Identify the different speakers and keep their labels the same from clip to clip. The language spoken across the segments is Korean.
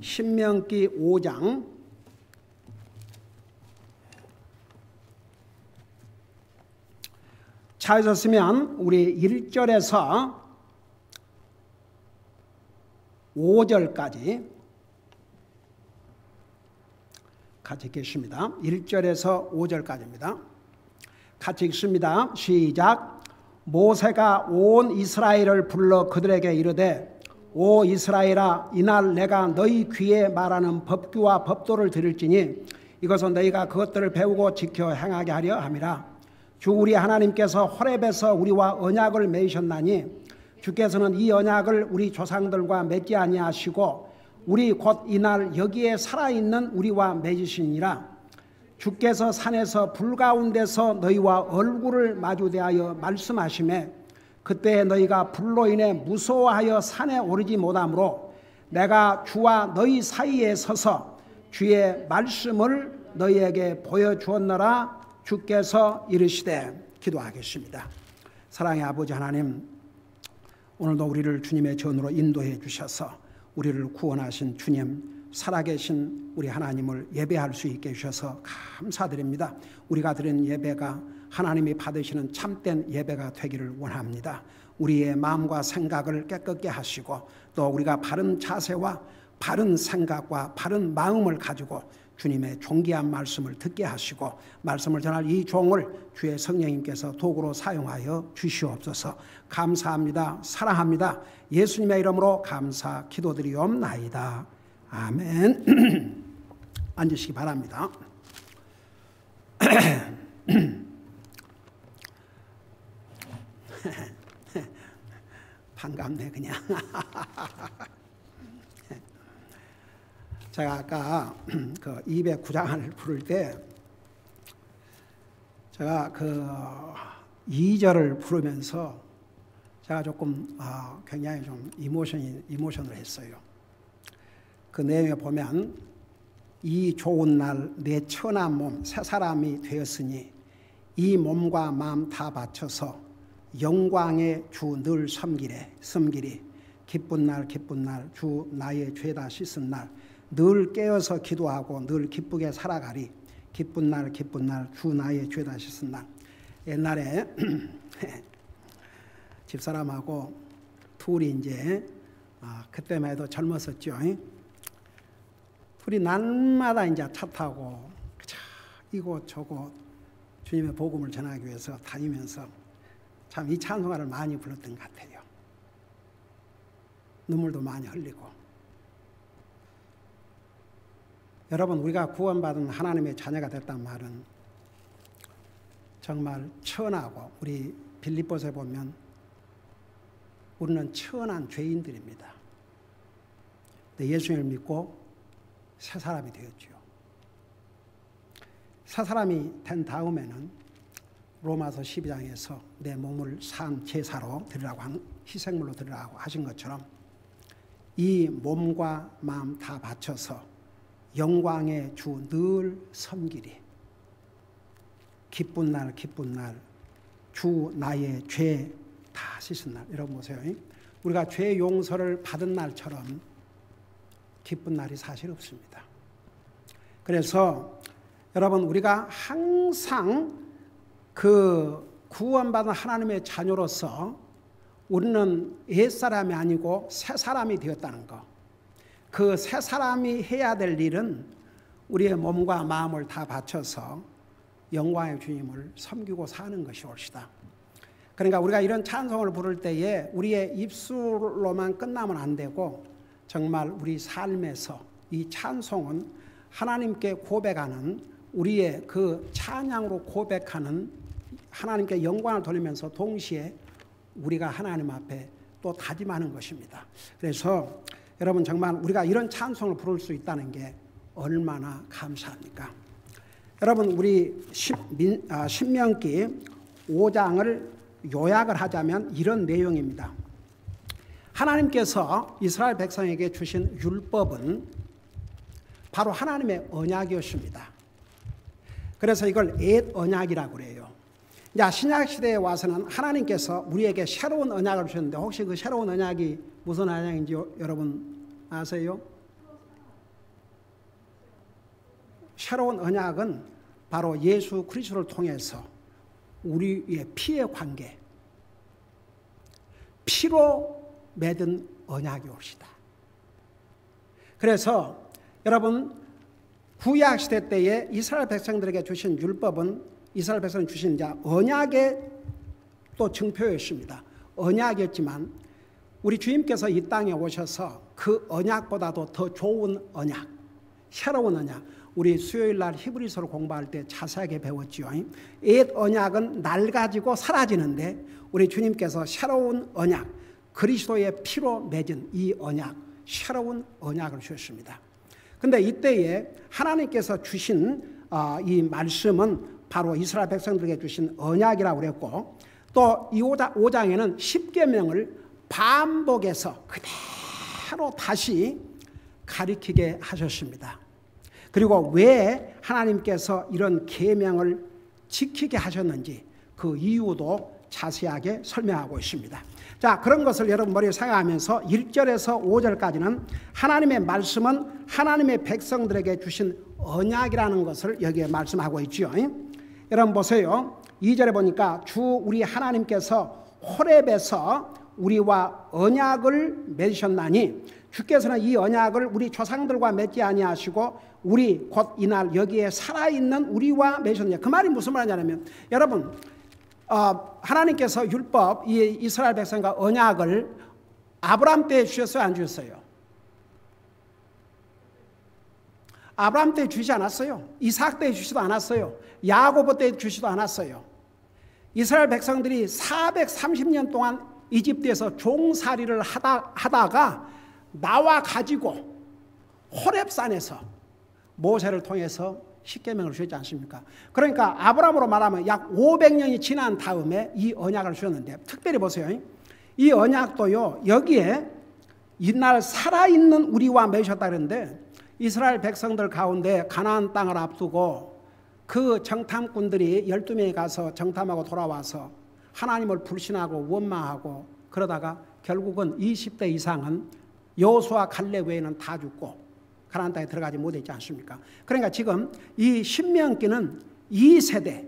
Speaker 1: 신명기 5장 찾으셨으면 우리 1절에서 5절까지 같이 읽겠습니다. 1절에서 5절까지입니다. 같이 읽습니다. 시작. 모세가 온 이스라엘을 불러 그들에게 이르되 오 이스라엘아, 이날 내가 너희 귀에 말하는 법규와 법도를 드릴지니 이것은 너희가 그것들을 배우고 지켜 행하게 하려 함이라. 주 우리 하나님께서 호렙에서 우리와 언약을 맺으셨나니 주께서는 이 언약을 우리 조상들과 맺지 아니하시고 우리 곧 이날 여기에 살아있는 우리와 맺으시니라. 주께서 산에서 불 가운데서 너희와 얼굴을 마주대하여 말씀하시매 그때 너희가 불로 인해 무서워하여 산에 오르지 못하므로 내가 주와 너희 사이에 서서 주의 말씀을 너희에게 보여주었노라. 주께서 이르시되. 기도하겠습니다. 사랑의 아버지 하나님, 오늘도 우리를 주님의 전으로 인도해 주셔서 우리를 구원하신 주님, 살아계신 우리 하나님을 예배할 수 있게 해주셔서 감사드립니다. 우리가 드린 예배가 하나님이 받으시는 참된 예배가 되기를 원합니다. 우리의 마음과 생각을 깨끗게 하시고 또 우리가 바른 자세와 바른 생각과 바른 마음을 가지고 주님의 존귀한 말씀을 듣게 하시고 말씀을 전할 이 종을 주의 성령님께서 도구로 사용하여 주시옵소서. 감사합니다. 사랑합니다. 예수님의 이름으로 감사 기도드리옵나이다. 아멘. 앉으시기 바랍니다. 반갑네 그냥. 제가 아까 그 209장을 부를 때 제가 그 2절을 부르면서 제가 조금 굉장히 좀 이모션을 했어요. 그 내용에 보면 이 좋은 날 내 천한 몸 새 사람이 되었으니 이 몸과 마음 다 바쳐서 영광의 주 늘 섬기리. 기쁜 날 주 나의 죄다 씻은 날 늘 깨어서 기도하고 늘 기쁘게 살아가리. 기쁜 날 주 나의 죄다 씻은 날. 옛날에 집사람하고 둘이 이제 그때만 해도 젊었었죠. 둘이 날마다 이제 차 타고 이곳 저곳 주님의 복음을 전하기 위해서 다니면서 참 이 찬송가를 많이 불렀던 것 같아요. 눈물도 많이 흘리고. 여러분, 우리가 구원받은 하나님의 자녀가 됐단 말은 정말 천하고, 우리 빌립보서에 보면 우리는 천한 죄인들입니다. 근데 예수님을 믿고 새 사람이 되었죠. 새 사람이 된 다음에는 로마서 12장에서 내 몸을 산 제사로 드리라고 희생물로 드리라고 하신 것처럼 이 몸과 마음 다 바쳐서 영광의 주 늘 섬기리. 기쁜 날 주 나의 죄 다 씻은 날. 여러분 보세요. 우리가 죄 용서를 받은 날처럼 기쁜 날이 사실 없습니다. 그래서 여러분, 우리가 항상 그 구원받은 하나님의 자녀로서 우리는 옛사람이 아니고 새 사람이 되었다는 것. 그 새 사람이 해야 될 일은 우리의 몸과 마음을 다 바쳐서 영광의 주님을 섬기고 사는 것이 옳시다. 그러니까 우리가 이런 찬송을 부를 때에 우리의 입술로만 끝나면 안 되고 정말 우리 삶에서 이 찬송은 하나님께 고백하는, 우리의 그 찬양으로 고백하는, 하나님께 영광을 돌리면서 동시에 우리가 하나님 앞에 또 다짐하는 것입니다. 그래서 여러분, 정말 우리가 이런 찬송을 부를 수 있다는 게 얼마나 감사합니까? 여러분, 우리 신명기 5장을 요약을 하자면 이런 내용입니다. 하나님께서 이스라엘 백성에게 주신 율법은 바로 하나님의 언약이었습니다. 그래서 이걸 옛 언약이라고 그래요. 신약 시대에 와서는 하나님께서 우리에게 새로운 언약을 주셨는데 혹시 그 새로운 언약이 무슨 언약인지 여러분 아세요? 새로운 언약은 바로 예수 그리스도를 통해서 우리의 피의 관계, 피로 맺은 언약이 옵시다. 그래서 여러분 구약 시대 때에 이스라엘 백성들에게 주신 율법은 이스라엘 백성이 주신 언약의 또 증표였습니다. 언약이었지만 우리 주님께서 이 땅에 오셔서 그 언약보다도 더 좋은 언약, 새로운 언약, 우리 수요일 날 히브리서를 공부할 때 자세하게 배웠지요. 옛 언약은 낡아지고 사라지는데 우리 주님께서 새로운 언약, 그리스도의 피로 맺은 이 언약, 새로운 언약을 주셨습니다. 그런데 이때에 하나님께서 주신 이 말씀은 바로 이스라엘 백성들에게 주신 언약이라고 그랬고, 또 이 5장에는 십계명을 반복해서 그대로 다시 가리키게 하셨습니다. 그리고 왜 하나님께서 이런 계명을 지키게 하셨는지 그 이유도 자세하게 설명하고 있습니다. 자, 그런 것을 여러분 머리에 생각하면서 1절에서 5절까지는 하나님의 말씀은 하나님의 백성들에게 주신 언약이라는 것을 여기에 말씀하고 있죠. 여러분 보세요. 2절에 보니까 주 우리 하나님께서 호렙에서 우리와 언약을 맺으셨나니 주께서는 이 언약을 우리 조상들과 맺지 아니하시고 우리 곧 이날 여기에 살아있는 우리와 맺으셨느냐. 그 말이 무슨 말이냐면 여러분 하나님께서 율법, 이 이스라엘 백성과 언약을 아브라함 때 주셨어요? 안 주셨어요? 아브라함 때 주시지 않았어요. 이삭 때 주시지도 않았어요. 야고보 때 주시지도 않았어요. 이스라엘 백성들이 430년 동안 이집트에서 종살이를 하다가 나와 가지고 호렙산에서 모세를 통해서 십계명을 주셨지 않습니까? 그러니까 아브라함으로 말하면 약 500년이 지난 다음에 이 언약을 주셨는데, 특별히 보세요. 이 언약도요, 여기에 이날 살아있는 우리와 맺으셨다 그랬는데, 이스라엘 백성들 가운데 가나안 땅을 앞두고 그 정탐꾼들이 12명이 가서 정탐하고 돌아와서 하나님을 불신하고 원망하고 그러다가 결국은 20대 이상은 여호수아 갈렙 외에는 다 죽고 가나안 땅에 들어가지 못했지 않습니까? 그러니까 지금 이 신명기는 2세대,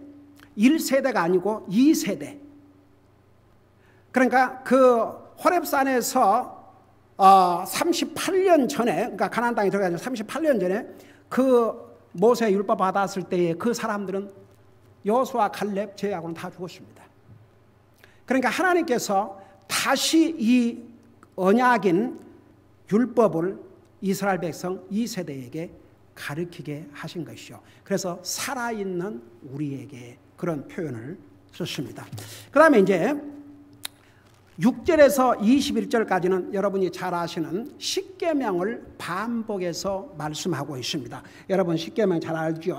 Speaker 1: 1세대가 아니고 2세대. 그러니까 그 호렙산에서 38년 전에, 그러니까 가나안 땅에 들어가서 38년 전에 그 모세 율법 받았을 때에 그 사람들은 여호수아 갈렙 제외하고는 다 죽었습니다. 그러니까 하나님께서 다시 이 언약인 율법을 이스라엘 백성 2세대에게 가르치게 하신 것이죠. 그래서 살아있는 우리에게 그런 표현을 썼습니다. 그 다음에 이제 6절에서 21절까지는 여러분이 잘 아시는 십계명을 반복해서 말씀하고 있습니다. 여러분 십계명 잘 알죠?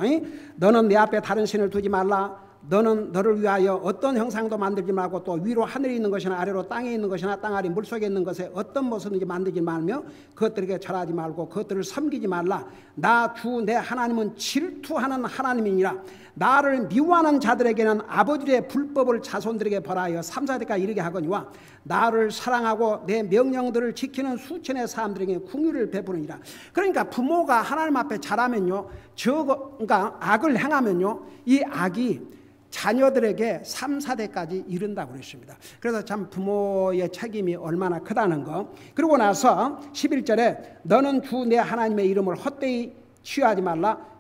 Speaker 1: 너는 내 앞에 다른 신을 두지 말라. 너는 너를 위하여 어떤 형상도 만들지 말고 또 위로 하늘에 있는 것이나 아래로 땅에 있는 것이나 땅 아래 물속에 있는 것에 어떤 모습든지 만들지 말며 그것들에게 절하지 말고 그것들을 섬기지 말라. 나 주 내 하나님은 질투하는 하나님이니라. 나를 미워하는 자들에게는 아버지의 불법을 자손들에게 벌하여 3, 4대까지 이르게 하거니와 나를 사랑하고 내 명령들을 지키는 수천의 사람들에게 긍휼을 베푸느니라. 그러니까 부모가 하나님 앞에 잘하면요, 그러니까 악을 행하면요, 이 악이 자녀들에게 3, 4대까지 이른다고 그랬습니다. 그래서 참 부모의 책임이 얼마나 크다는 거. 그러고 나서 11절에 너는 주 내 하나님의 이름을 헛되이 취하지 말라.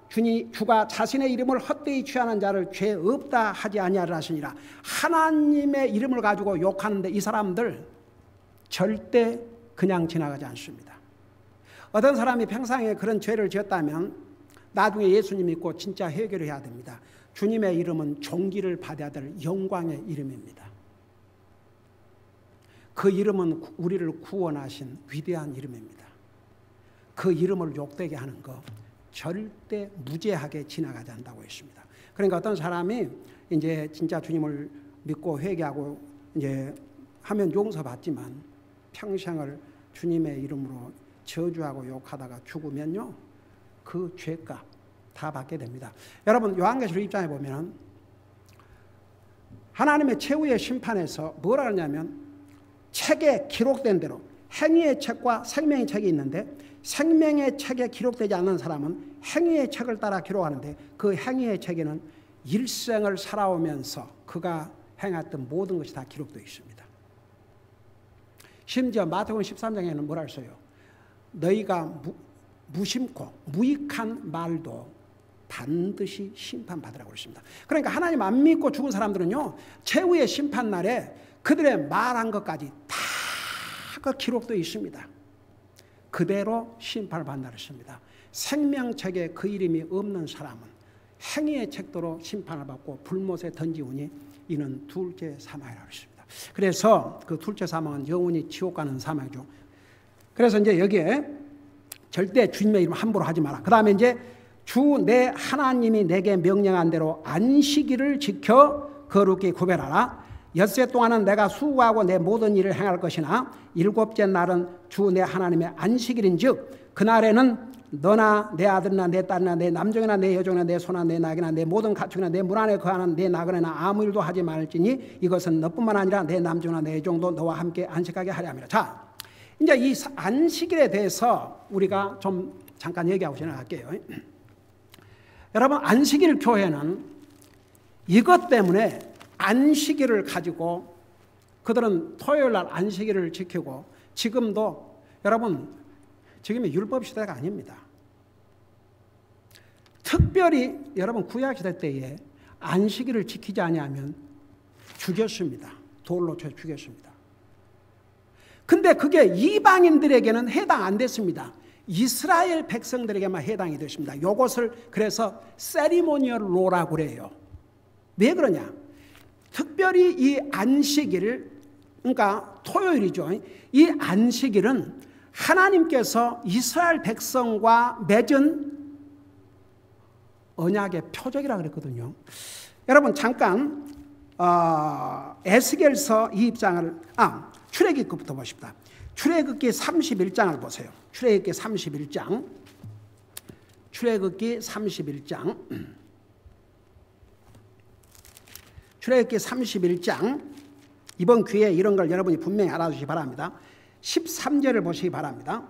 Speaker 1: 주가 자신의 이름을 헛되이 취하는 자를 죄 없다 하지 아니하리라 하시니라. 하나님의 이름을 가지고 욕하는데 이 사람들 절대 그냥 지나가지 않습니다. 어떤 사람이 평상에 그런 죄를 지었다면 나중에 예수님 믿고 진짜 회개를 해야 됩니다. 주님의 이름은 존귀를 받아야 될 영광의 이름입니다. 그 이름은 우리를 구원하신 위대한 이름입니다. 그 이름을 욕되게 하는 거 절대 무죄하게 지나가지 않는다고 했습니다. 그러니까 어떤 사람이 이제 진짜 주님을 믿고 회개하고 이제 하면 용서받지만 평생을 주님의 이름으로 저주하고 욕하다가 죽으면요, 그 죄값 다 받게 됩니다. 여러분 요한계시록 입장에 보면 하나님의 최후의 심판에서 뭐라 하냐면 책에 기록된 대로 행위의 책과 생명의 책이 있는데 생명의 책에 기록되지 않는 사람은 행위의 책을 따라 기록하는데 그 행위의 책에는 일생을 살아오면서 그가 행했던 모든 것이 다 기록되어 있습니다. 심지어 마태복음 13장에는 뭐라 했어요? 너희가 무심코 무익한 말도 반드시 심판받으라고 그랬습니다. 그러니까 하나님 안 믿고 죽은 사람들은요, 최후의 심판날에 그들의 말한 것까지 다 그 기록되어 있습니다. 그대로 심판을 받는다 그랬습니다. 생명책에 그 이름이 없는 사람은 행위의 책도로 심판을 받고 불못에 던지우니 이는 둘째 사망이라고 했습니다. 그래서 그 둘째 사망은 영원히 지옥 가는 사망이죠. 그래서 이제 여기에 절대 주님의 이름 함부로 하지 마라. 그 다음에 이제 주 내 하나님이 내게 명령한 대로 안식일을 지켜 거룩히 구별하라. 엿새 동안은 내가 수고하고 내 모든 일을 행할 것이나 일곱째 날은 주 내 하나님의 안식일인즉 그날에는 너나 내 아들이나 내 딸이나 내 남종이나 내 여종이나 내 소나 내 낙이나 내 모든 가축이나 내 물 안에 거하는 내 나그네나 아무 일도 하지 말지니 이것은 너뿐만 아니라 내 남종이나 내 여종도 너와 함께 안식하게 하려 함이라. 자, 이제 이 안식일에 대해서 우리가 좀 잠깐 얘기하고 지나갈게요. 여러분, 안식일 교회는 이것 때문에 안식일을 가지고 그들은 토요일 날 안식일을 지키고 지금도 여러분 지금이 율법 시대가 아닙니다. 특별히 여러분 구약시대 때에 안식일을 지키지 아니하면 죽였습니다. 돌로 쳐 죽였습니다. 근데 그게 이방인들에게는 해당 안 됐습니다. 이스라엘 백성들에게만 해당이 됐습니다. 이것을 그래서 세리모니얼 로라고 그래요. 왜 그러냐? 특별히 이 안식일, 그러니까 토요일이죠. 이 안식일은 하나님께서 이스라엘 백성과 맺은 언약의 표적이라고 그랬거든요. 여러분 잠깐 에스겔서 2장을 출애굽기부터 보십시다. 출애굽기 31장을 보세요. 출애굽기 31장. 출애굽기 31장. 출애굽기 31장. 이번 기회에 이런 걸 여러분이 분명히 알아두시기 바랍니다. 13절을 보시기 바랍니다.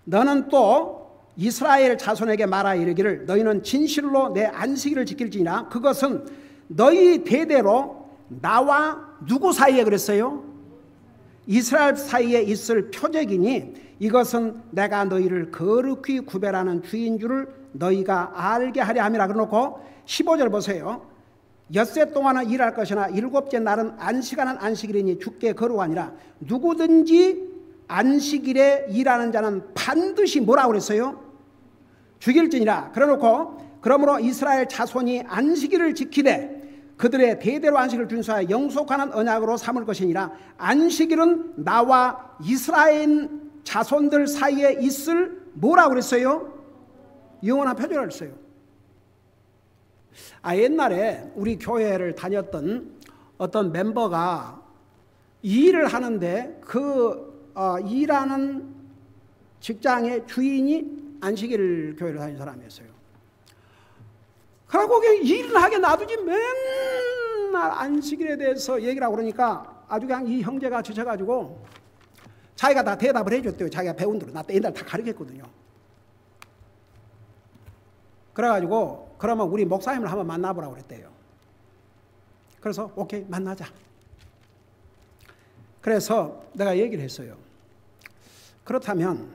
Speaker 1: 너는 또 이스라엘 자손에게 말하 이르기를 너희는 진실로 내 안식일을 지킬지니라. 그것은 너희 대대로 나와 누구 사이에 그랬어요? 이스라엘 사이에 있을 표적이니 이것은 내가 너희를 거룩히 구별하는 주인 줄을 너희가 알게 하려 함이라. 그러놓고 15절 보세요. 엿새 동안은 일할 것이나 일곱째 날은 안식하는 안식일이니 주께 거룩하니라. 누구든지 안식일에 일하는 자는 반드시 뭐라고 그랬어요? 죽일지니라. 그러놓고 그러므로 이스라엘 자손이 안식일을 지키되 그들의 대대로 안식을 준수하여 영속하는 언약으로 삼을 것이니라. 안식일은 나와 이스라엘 자손들 사이에 있을 뭐라고 그랬어요? 영원한 표적이라고 그랬어요. 옛날에 우리 교회를 다녔던 어떤 멤버가 일을 하는데 그 일하는 직장의 주인이 안식일 교회를 다니는 사람이었어요. 그러고 일을 하게 놔두지 맨날 안식일에 대해서 얘기를 하고 그러니까 아주 그냥 이 형제가 지쳐가지고 자기가 다 대답을 해줬대요. 자기가 배운 대로. 나 옛날에 다 가르쳤거든요. 그래가지고 그러면 우리 목사님을 한번 만나보라고 그랬대요. 그래서 오케이 만나자. 그래서 내가 얘기를 했어요. 그렇다면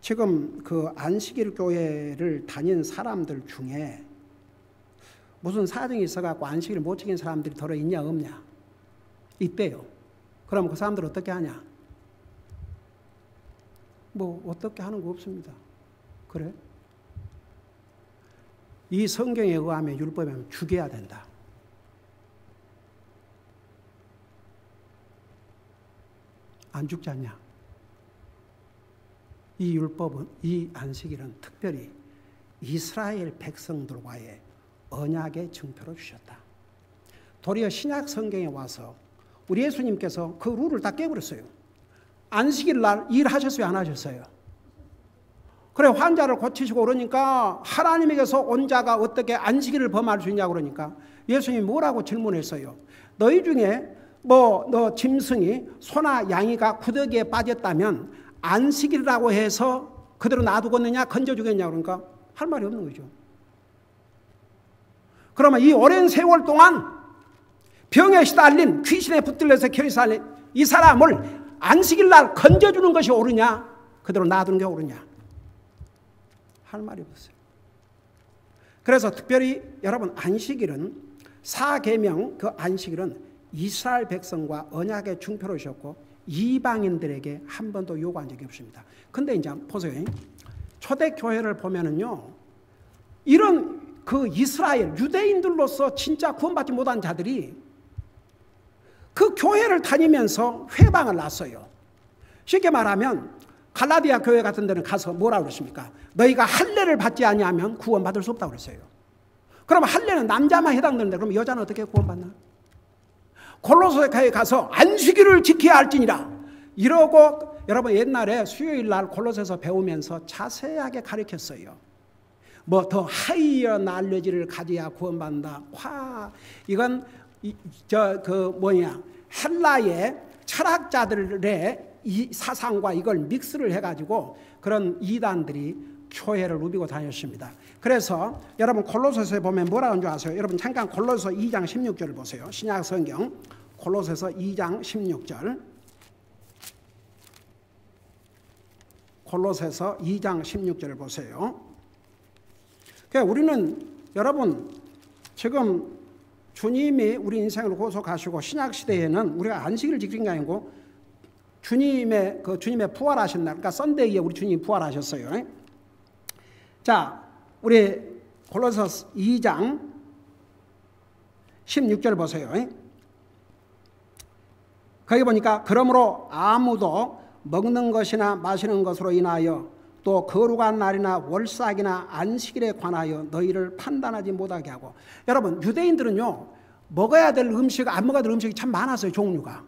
Speaker 1: 지금 그 안식일 교회를 다닌 사람들 중에 무슨 사정이 있어갖고 안식일을 못 지킨 사람들이 더러 있냐 없냐? 있대요. 그럼 그 사람들 어떻게 하냐? 뭐 어떻게 하는 거 없습니다. 그래? 이 성경에 의하면 율법에 의하면 죽여야 된다. 안 죽지 않냐? 이 율법은, 이 안식일은 특별히 이스라엘 백성들과의 언약의 증표로 주셨다. 도리어 신약 성경에 와서 우리 예수님께서 그 룰을 다 깨버렸어요. 안식일 날 일하셨어요? 안 하셨어요? 그래, 환자를 고치시고 그러니까 하나님에게서 온 자가 어떻게 안식일을 범할 수 있냐고 그러니까 예수님이 뭐라고 질문했어요? 너희 중에 뭐 너 짐승이 소나 양이가 구더기에 빠졌다면 안식일이라고 해서 그대로 놔두겠느냐 건져주겠냐 그러니까 할 말이 없는 거죠. 그러면 이 오랜 세월 동안 병에 시달린 귀신에 붙들려서 결이 살린 이 사람을 안식일날 건져주는 것이 옳으냐 그대로 놔두는 게 옳으냐 할 말이 없어요. 그래서 특별히 여러분 안식일은 사계명 그 안식일은 이스라엘 백성과 언약의 중표로셨고 이방인들에게 한 번도 요구한 적이 없습니다. 근데 이제 보세요. 초대교회를 보면은요, 이런 그 이스라엘 유대인들로서 진짜 구원받지 못한 자들이 그 교회를 다니면서 회방을 놨어요. 쉽게 말하면 갈라디아 교회 같은 데는 가서 뭐라고 그랬습니까? 너희가 할례를 받지 아니하면 구원받을 수 없다고 그랬어요. 그럼 할례는 남자만 해당되는데 그럼 여자는 어떻게 구원받나? 골로새 교회에 가서 안식일을 지켜야 할지니라 이러고 여러분 옛날에 수요일 날 골로새서 배우면서 자세하게 가르쳤어요. 뭐 더 하이어 날려지를 가져야 구원받는다. 이건 헬라의 철학자들의 이 사상과 이걸 믹스를 해가지고 그런 이단들이 교회를 누비고 다녔습니다. 그래서 여러분 골로새서에 보면 뭐라고 하는 줄 아세요? 여러분 잠깐 골로새 2장 16절을 보세요. 신약 성경 골로새서 2장 16절. 골로새서 2장 16절을 보세요. 그러니까 우리는 여러분 지금 주님이 우리 인생을 고속하시고 신약 시대에는 우리가 안식일을 지키는 게 아니고 주님의 부활하신 날, 그러니까 썬데이에 우리 주님이 부활하셨어요. 자, 우리 골로새 2장 16절 보세요. 거기 보니까 그러므로 아무도 먹는 것이나 마시는 것으로 인하여 또 거룩한 날이나 월삭이나 안식일에 관하여 너희를 판단하지 못하게 하고. 여러분 유대인들은요 먹어야 될 음식 안 먹어야 될 음식이 참 많았어요. 종류가.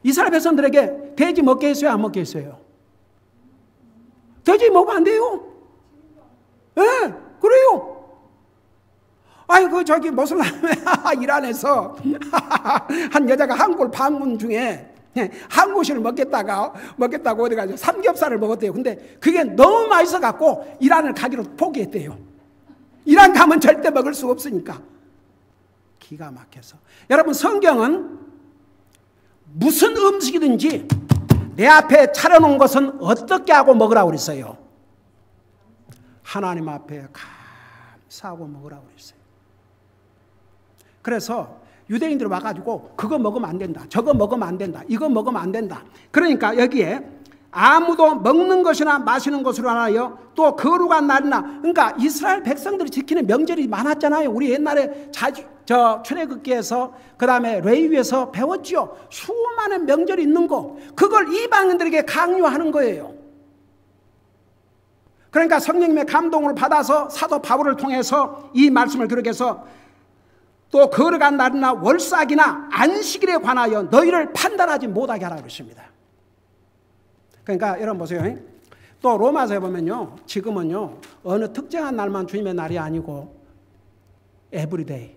Speaker 1: 이스라엘 백성들에게 돼지 먹게 했어요 안 먹게 했어요? 돼지 먹으면 안 돼요. 예, 네, 그래요. 아이고 저기 모슬람 이란에서 한 여자가 한 골 방문 중에 한 곳을 먹겠다고 어디 가서 삼겹살을 먹었대요. 근데 그게 너무 맛있어 갖고 이란을 가기로 포기했대요. 이란 가면 절대 먹을 수 없으니까. 기가 막혀서. 여러분 성경은 무슨 음식이든지 내 앞에 차려놓은 것은 어떻게 하고 먹으라고 그랬어요? 하나님 앞에 감사하고 먹으라고 그랬어요. 그래서 유대인들이 와가지고 그거 먹으면 안 된다. 저거 먹으면 안 된다. 이거 먹으면 안 된다. 그러니까 여기에 아무도 먹는 것이나 마시는 것으로 하여 또 거룩한 날이나 그러니까 이스라엘 백성들이 지키는 명절이 많았잖아요. 우리 옛날에 출애굽기에서 그 다음에 레위기에서 배웠죠. 수많은 명절이 있는 거 그걸 이방인들에게 강요하는 거예요. 그러니까 성령님의 감동을 받아서 사도 바울을 통해서 이 말씀을 그렇게 해서 또 거룩한 날이나 월삭이나 안식일에 관하여 너희를 판단하지 못하게 하라 그러십니다. 그러니까 여러분 보세요. 또 로마서에 보면요. 지금은요. 어느 특정한 날만 주님의 날이 아니고 에브리데이.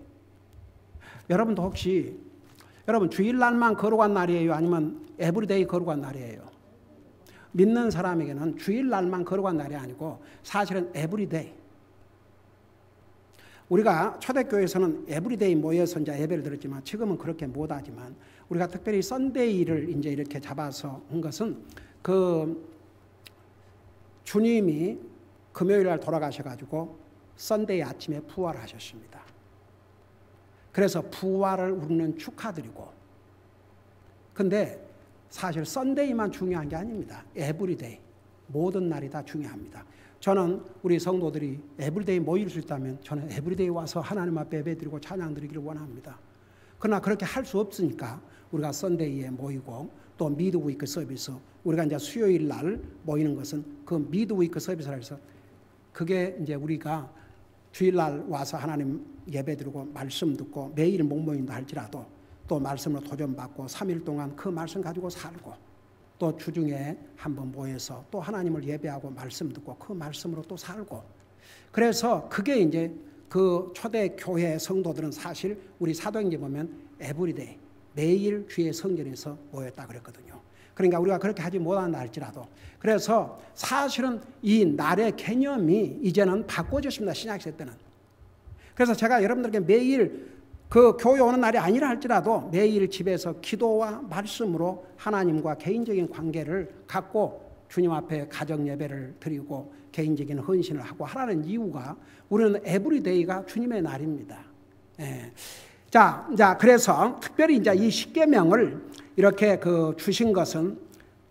Speaker 1: 여러분도 혹시 여러분 주일날만 거룩한 날이에요? 아니면 에브리데이 거룩한 날이에요? 믿는 사람에게는 주일날만 거룩한 날이 아니고 사실은 에브리데이. 우리가 초대교회에서는 에브리데이 모여서 이제 예배를 드렸지만 지금은 그렇게 못하지만 우리가 특별히 썬데이를 이제 이렇게 잡아서 한 것은 그 주님이 금요일 날 돌아가셔가지고 썬데이 아침에 부활하셨습니다. 그래서 부활을 우리는 축하드리고 근데 사실 썬데이만 중요한 게 아닙니다. 에브리데이 모든 날이 다 중요합니다. 저는 우리 성도들이 에브리데이 모일 수 있다면 저는 에브리데이 와서 하나님 앞에 예배드리고 찬양 드리기를 원합니다. 그러나 그렇게 할 수 없으니까 우리가 썬데이에 모이고 또 미드위크 서비스 우리가 이제 수요일 날 모이는 것은 그 미드위크 서비스라 해서 그게 이제 우리가 주일날 와서 하나님 예배드리고 말씀 듣고 매일 목모임도 할지라도 또 말씀으로 도전받고 3일 동안 그 말씀 가지고 살고 또 주중에 한번 모여서 또 하나님을 예배하고 말씀 듣고 그 말씀으로 또 살고 그래서 그게 이제 그 초대 교회 성도들은 사실 우리 사도행전 보면 에브리데이 매일 주의 성전에서 모였다 그랬거든요. 그러니까 우리가 그렇게 하지 못한다 할지라도, 그래서 사실은 이 날의 개념이 이제는 바꿔졌습니다. 신약시대 때는. 그래서 제가 여러분들에게 매일 그 교회 오는 날이 아니라 할지라도 매일 집에서 기도와 말씀으로 하나님과 개인적인 관계를 갖고 주님 앞에 가정 예배를 드리고 개인적인 헌신을 하고 하라는 이유가, 우리는 에브리데이가 주님의 날입니다. 예. 자, 그래서 특별히 이제 이 십계명을 이렇게 주신 것은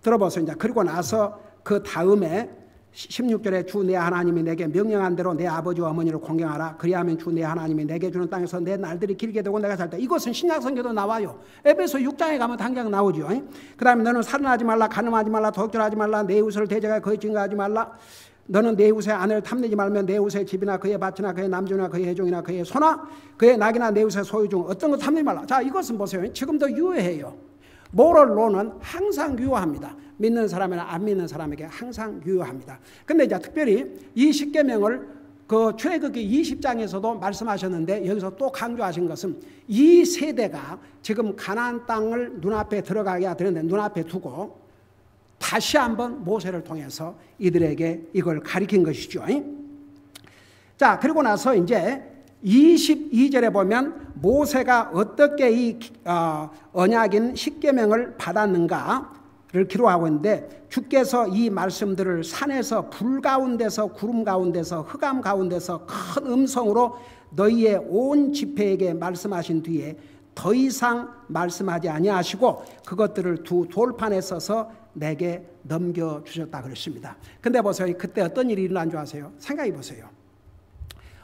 Speaker 1: 들어보세요. 이제 그리고 나서 그 다음에 16절에 주 내 하나님이 내게 명령한 대로 내 아버지와 어머니를 공경하라. 그리하면 주 내 하나님이 내게 주는 땅에서 내 날들이 길게 되고 내가 살 때. 이것은 신약성경도 나와요. 에베소 6장에 가면 당장 나오죠. 그 다음에 너는 살인하지 말라, 간음하지 말라, 도둑질하지 말라, 내 이웃을 대적하여 거짓 증거하지 말라. 너는 내 이웃의 아내를 탐내지 말며 내 이웃의 집이나 그의 밭이나 그의 남주나 그의 해종이나 그의 소나 그의 낙이나 내 이웃의 소유 중 어떤 것 탐내지 말라. 자, 이것은 보세요. 지금도 유효해요. 모럴 로는 항상 유효합니다. 믿는 사람이나 안 믿는 사람에게 항상 유효합니다. 근데 이제 특별히 이 십계명을 출애굽기 20장에서도 말씀하셨는데 여기서 또 강조하신 것은 이 세대가 지금 가나안 땅을 눈앞에 들어가게 되는데 눈앞에 두고 다시 한번 모세를 통해서 이들에게 이걸 가리킨 것이죠. 자, 그리고 나서 이제 22절에 보면 모세가 어떻게 이 언약인 십계명을 받았는가를 기록하고 있는데, 주께서 이 말씀들을 산에서 불 가운데서 구름 가운데서 흑암 가운데서 큰 음성으로 너희의 온 집회에게 말씀하신 뒤에 더 이상 말씀하지 아니하시고 그것들을 두 돌판에 써서 내게 넘겨주셨다 그랬습니다. 근데 보세요. 그때 어떤 일이 일어난 줄 아세요? 생각해 보세요.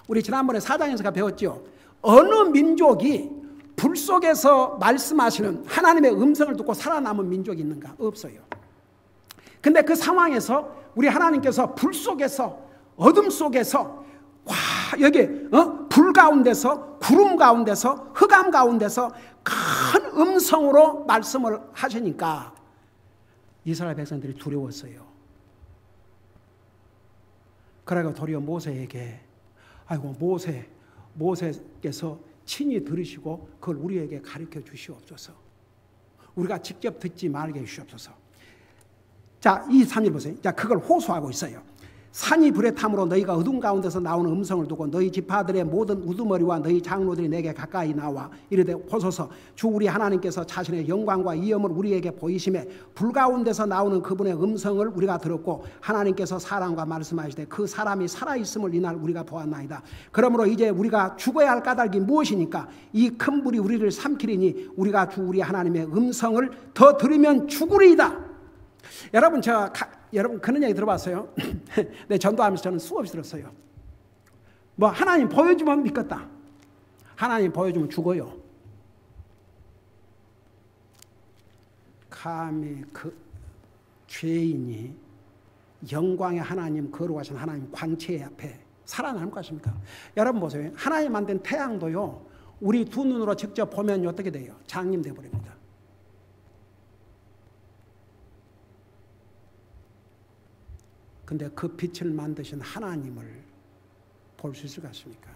Speaker 1: 우리 지난번에 4장에서 배웠죠. 어느 민족이 불 속에서 말씀하시는 하나님의 음성을 듣고 살아남은 민족이 있는가? 없어요. 근데 그 상황에서 우리 하나님께서 불 속에서, 어둠 속에서, 여기 불 가운데서, 구름 가운데서, 흑암 가운데서 큰 음성으로 말씀을 하시니까 이스라엘 백성들이 두려웠어요. 그래서 도리어 모세에게, 아이고 모세께서 친히 들으시고 그걸 우리에게 가르쳐 주시옵소서. 우리가 직접 듣지 말게 해주시옵소서. 자, 23절 보세요. 자, 그걸 호소하고 있어요. 산이 불에 탐으로 너희가 어둠 가운데서 나오는 음성을 두고 너희 지파들의 모든 우두머리와 너희 장로들이 내게 가까이 나와 이르되 보소서, 주 우리 하나님께서 자신의 영광과 이엄을 우리에게 보이심에 불 가운데서 나오는 그분의 음성을 우리가 들었고 하나님께서 사람과 말씀하시되 그 사람이 살아있음을 이날 우리가 보았나이다. 그러므로 이제 우리가 죽어야 할 까닭이 무엇이니까 이 큰 불이 우리를 삼키리니 우리가 주 우리 하나님의 음성을 더 들으면 죽으리이다. 여러분, 여러분 그런 얘기 들어봤어요? 네, 전도하면서 저는 수없이 들었어요. 하나님 보여주면 믿겠다. 하나님 보여주면 죽어요. 감히 그 죄인이 영광의 하나님, 거룩하신 하나님 광채 앞에 살아남을 것입니까? 여러분 보세요. 하나님 만든 태양도요, 우리 두 눈으로 직접 보면 어떻게 돼요? 장님돼 버립니다. 근데 그 빛을 만드신 하나님을 볼 수 있을 것 같습니까?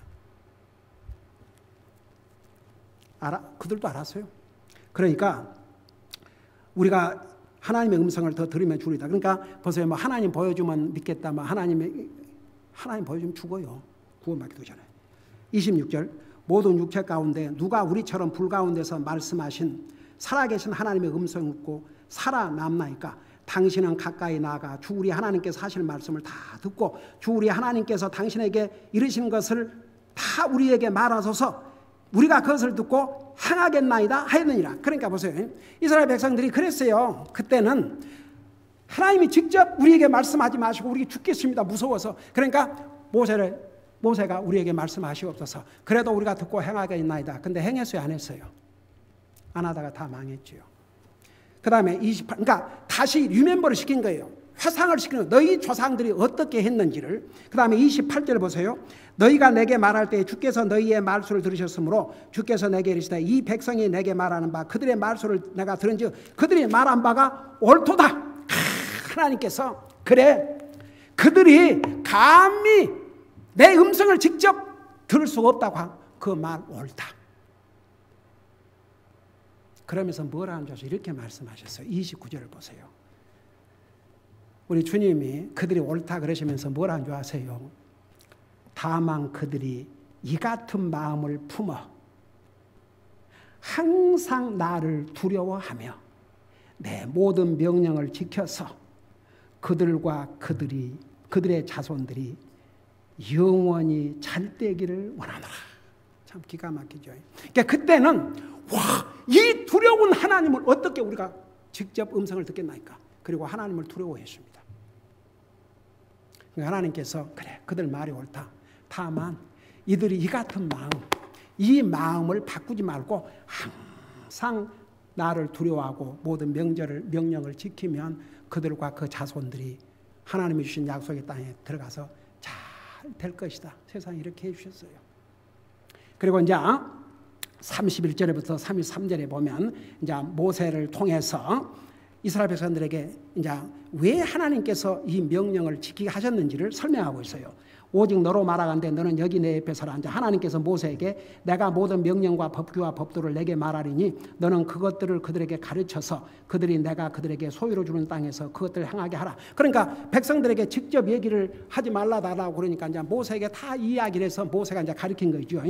Speaker 1: 그들도 알았어요. 그러니까 우리가 하나님의 음성을 더 들으면 죽으리다. 그러니까 보세요. 하나님 보여주면 믿겠다. 하나님 보여주면 죽어요. 구원받기도 전에. 26절, 모든 육체 가운데 누가 우리처럼 불 가운데서 말씀하신 살아계신 하나님의 음성을 듣고 살아남나이까? 당신은 가까이 나아가 주 우리 하나님께서 하실 말씀을 다 듣고 주 우리 하나님께서 당신에게 이르신 것을 다 우리에게 말하소서. 우리가 그것을 듣고 행하겠나이다 하였느니라. 그러니까 보세요. 이스라엘 백성들이 그랬어요. 그때는 하나님이 직접 우리에게 말씀하지 마시고 우리 죽겠습니다. 무서워서. 그러니까 모세가 우리에게 말씀하시옵소서. 그래도 우리가 듣고 행하겠나이다. 근데 행했어요, 안 했어요? 안 하다가 다 망했죠. 그 다음에 28, 그러니까 다시 리멤버를 시킨 거예요. 회상을 시키는 거예요. 너희 조상들이 어떻게 했는지를. 그 다음에 28절 보세요. 너희가 내게 말할 때 주께서 너희의 말소를 들으셨으므로 주께서 내게 이르시되 이 백성이 내게 말하는 바 그들의 말소를 내가 들은즉 그들이 말한 바가 옳도다. 하나님께서 그래, 그들이 감히 내 음성을 직접 들을 수가 없다고 한 그 말 옳다. 그러면서 뭐라 하는 줄 아세요? 이렇게 말씀하셨어요. 29절을 보세요. 우리 주님이 그들이 옳다 그러시면서 뭐라 하는 줄 아세요? 다만 그들이 이 같은 마음을 품어 항상 나를 두려워하며 내 모든 명령을 지켜서 그들과 그들의 자손들이 영원히 잘 되기를 원하노라. 참 기가 막히죠. 그러니까 그때는 이 두려운 하나님을 어떻게 우리가 직접 음성을 듣겠나이까? 그리고 하나님을 두려워했습니다. 하나님께서 그래 그들 말이 옳다. 다만 이들이 이 같은 마음, 이 마음을 바꾸지 말고 항상 나를 두려워하고 모든 명령을 지키면 그들과 그 자손들이 하나님이 주신 약속의 땅에 들어가서 잘 될 것이다. 세상에 이렇게 해주셨어요. 그리고 이제 31절부터 33절에 보면 이제 모세를 통해서 이스라엘 백성들에게 이제 왜 하나님께서 이 명령을 지키게 하셨는지를 설명하고 있어요. 오직 너로 말하건대 너는 여기 내 옆에 서라. 이제 하나님께서 모세에게 내가 모든 명령과 법규와 법도를 내게 말하리니 너는 그것들을 그들에게 가르쳐서 그들이 내가 그들에게 소유로 주는 땅에서 그것들을 행하게 하라. 그러니까 백성들에게 직접 얘기를 하지 말라달라고 그러니까 이제 모세에게 다 이야기를 해서 모세가 이제 가르친 거죠.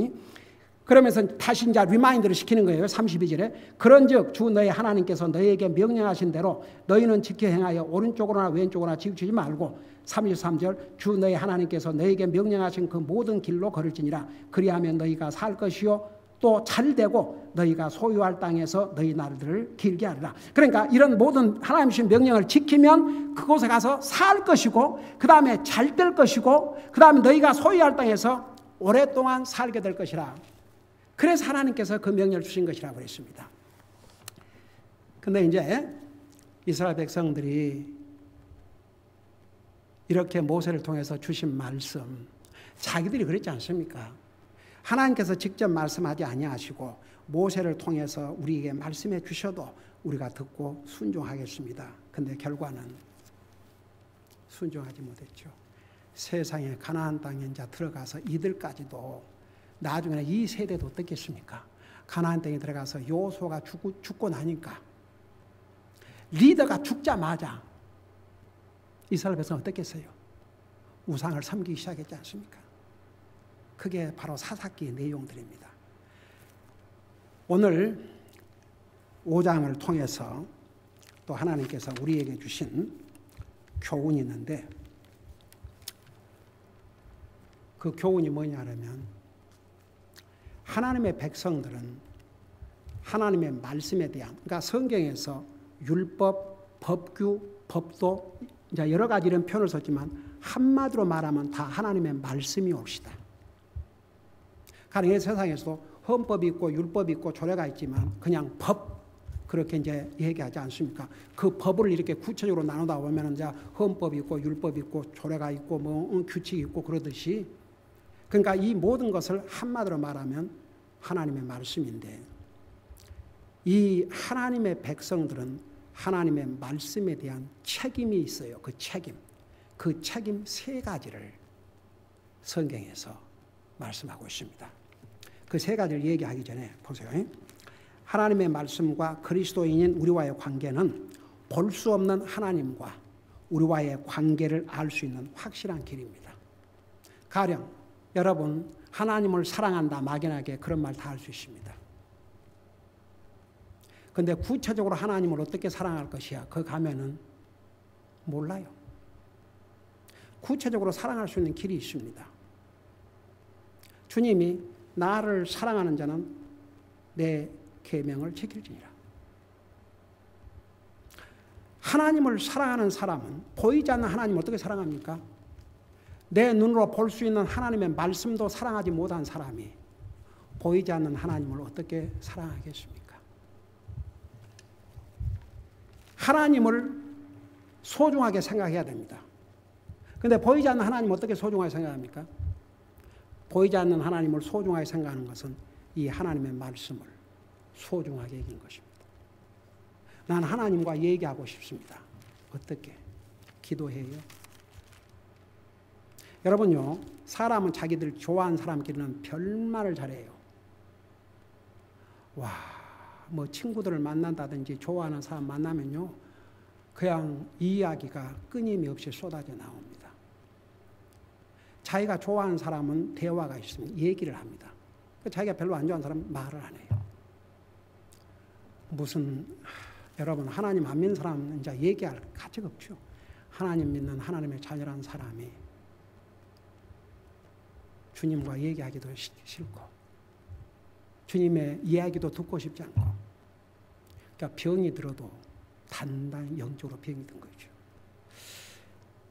Speaker 1: 그러면서 다시 이제 리마인드를 시키는 거예요. 32절에 그런즉 주 너희 하나님께서 너희에게 명령하신 대로 너희는 지켜 행하여 오른쪽으로나 왼쪽으로나 치우치지 말고 33절 주 너희 하나님께서 너희에게 명령하신 그 모든 길로 걸을지니라. 그리하면 너희가 살 것이요 또 잘되고 너희가 소유할 땅에서 너희 날들을 길게 하리라. 그러니까 이런 모든 하나님 주신 명령을 지키면 그곳에 가서 살 것이고 그 다음에 잘 될 것이고 그 다음에 너희가 소유할 땅에서 오랫동안 살게 될 것이라. 그래서 하나님께서 그 명령을 주신 것이라고 그랬습니다. 그런데 이제 이스라엘 백성들이 이렇게 모세를 통해서 주신 말씀, 자기들이 그랬지 않습니까? 하나님께서 직접 말씀하지 아니하시고 모세를 통해서 우리에게 말씀해 주셔도 우리가 듣고 순종하겠습니다. 그런데 결과는 순종하지 못했죠. 세상에 가나안 땅에 이제 들어가서 이들까지도 나중에 이 세대도 어떻겠습니까? 가나안 땅에 들어가서 여호수아가 죽고 나니까 리더가 죽자마자 이스라엘 백성은 어떻겠어요? 우상을 섬기기 시작했지 않습니까? 그게 바로 사사기의 내용들입니다. 오늘 5장을 통해서 또 하나님께서 우리에게 주신 교훈이 있는데 그 교훈이 뭐냐면 하나님의 백성들은 하나님의 말씀에 대한 그러니까 성경에서 율법, 법규, 법도 이제 여러 가지 이런 표현을 썼지만 한마디로 말하면 다 하나님의 말씀이 옵시다. 가령 세상에서도 헌법이 있고 율법이 있고 조례가 있지만 그냥 법 그렇게 이제 얘기하지 않습니까? 그 법을 이렇게 구체적으로 나누다 보면 이제 헌법이 있고 율법이 있고 조례가 있고 뭐 규칙이 있고 그러듯이 그러니까 이 모든 것을 한마디로 말하면 하나님의 말씀인데 이 하나님의 백성들은 하나님의 말씀에 대한 책임이 있어요. 그 책임 세 가지를 성경에서 말씀하고 있습니다. 그 세 가지를 얘기하기 전에 보세요. 하나님의 말씀과 그리스도인인 우리와의 관계는 볼 수 없는 하나님과 우리와의 관계를 알 수 있는 확실한 길입니다. 가령 여러분 하나님을 사랑한다 막연하게 그런 말 다 할 수 있습니다. 그런데 구체적으로 하나님을 어떻게 사랑할 것이야 그 가면은 몰라요. 구체적으로 사랑할 수 있는 길이 있습니다. 주님이 나를 사랑하는 자는 내 계명을 지킬지니라. 하나님을 사랑하는 사람은 보이지 않는 하나님을 어떻게 사랑합니까? 내 눈으로 볼 수 있는 하나님의 말씀도 사랑하지 못한 사람이 보이지 않는 하나님을 어떻게 사랑하겠습니까? 하나님을 소중하게 생각해야 됩니다. 그런데 보이지 않는 하나님을 어떻게 소중하게 생각합니까? 보이지 않는 하나님을 소중하게 생각하는 것은 이 하나님의 말씀을 소중하게 여긴 것입니다. 난 하나님과 얘기하고 싶습니다. 어떻게? 기도해요. 여러분요, 사람은 자기들 좋아하는 사람끼리는 별말을 잘해요. 와, 뭐 친구들을 만난다든지 좋아하는 사람 만나면요, 그냥 이야기가 끊임없이 쏟아져 나옵니다. 자기가 좋아하는 사람은 대화가 있으면 얘기를 합니다. 자기가 별로 안 좋아하는 사람은 말을 안 해요. 여러분, 하나님 안 믿는 사람은 이제 얘기할 가치가 없죠. 하나님 믿는 하나님의 자녀라는 사람이 주님과 얘기하기도 싫고 주님의 이야기도 듣고 싶지 않고, 그러니까 병이 들어도 단단히 영적으로 병이 든 거죠.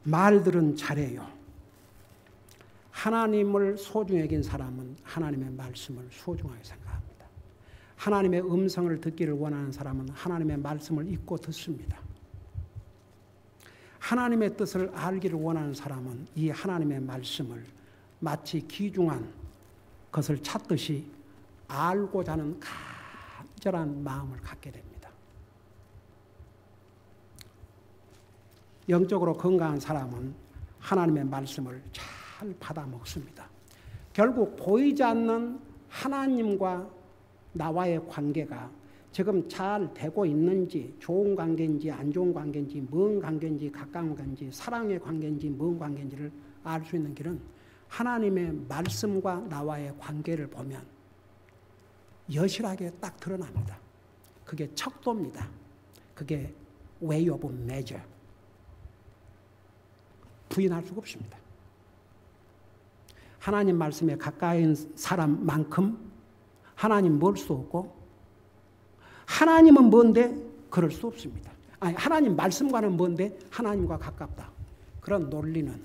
Speaker 1: 말들은 잘해요. 하나님을 소중히 여긴 사람은 하나님의 말씀을 소중하게 생각합니다. 하나님의 음성을 듣기를 원하는 사람은 하나님의 말씀을 읽고 듣습니다. 하나님의 뜻을 알기를 원하는 사람은 이 하나님의 말씀을 마치 귀중한 것을 찾듯이 알고자 하는 간절한 마음을 갖게 됩니다. 영적으로 건강한 사람은 하나님의 말씀을 잘 받아 먹습니다. 결국 보이지 않는 하나님과 나와의 관계가 지금 잘 되고 있는지, 좋은 관계인지 안 좋은 관계인지, 먼 관계인지 가까운 관계인지, 사랑의 관계인지 먼 관계인지를 알 수 있는 길은 하나님의 말씀과 나와의 관계를 보면 여실하게 딱 드러납니다. 그게 척도입니다. 그게 way of measure. 부인할 수가 없습니다. 하나님 말씀에 가까인 사람만큼 하나님 멀 수 없고, 하나님은 먼데 그럴 수 없습니다. 아니, 하나님 말씀과는 먼데 하나님과 가깝다. 그런 논리는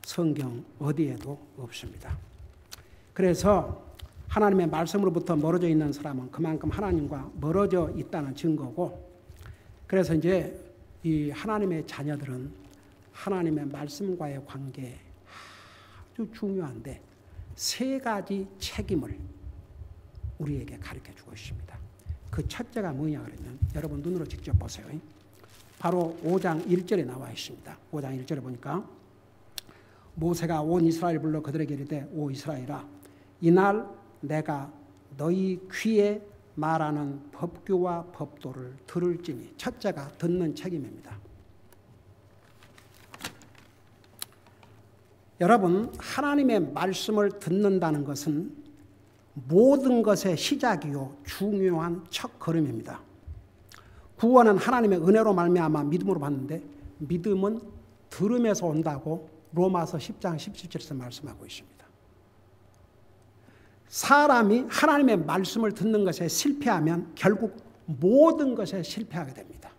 Speaker 1: 성경 어디에도 없습니다. 그래서 하나님의 말씀으로부터 멀어져 있는 사람은 그만큼 하나님과 멀어져 있다는 증거고, 그래서 이제 이 하나님의 자녀들은 하나님의 말씀과의 관계 아주 중요한데 세 가지 책임을 우리에게 가르쳐 주고 있습니다. 그 첫째가 뭐냐 그러면 여러분 눈으로 직접 보세요. 바로 5장 1절에 나와 있습니다. 5장 1절에 보니까 모세가 온 이스라엘 불러 그들에게 이르되 오 이스라엘아, 이날 내가 너희 귀에 말하는 법규와 법도를 들을지니. 첫째가 듣는 책임입니다. 여러분, 하나님의 말씀을 듣는다는 것은 모든 것의 시작이요 중요한 첫걸음입니다. 구원은 하나님의 은혜로 말미암아 믿음으로 받는데 믿음은 들음에서 온다고 로마서 10장 17절에서 말씀하고 있습니다. 사람이 하나님의 말씀을 듣는 것에 실패하면 결국 모든 것에 실패하게 됩니다.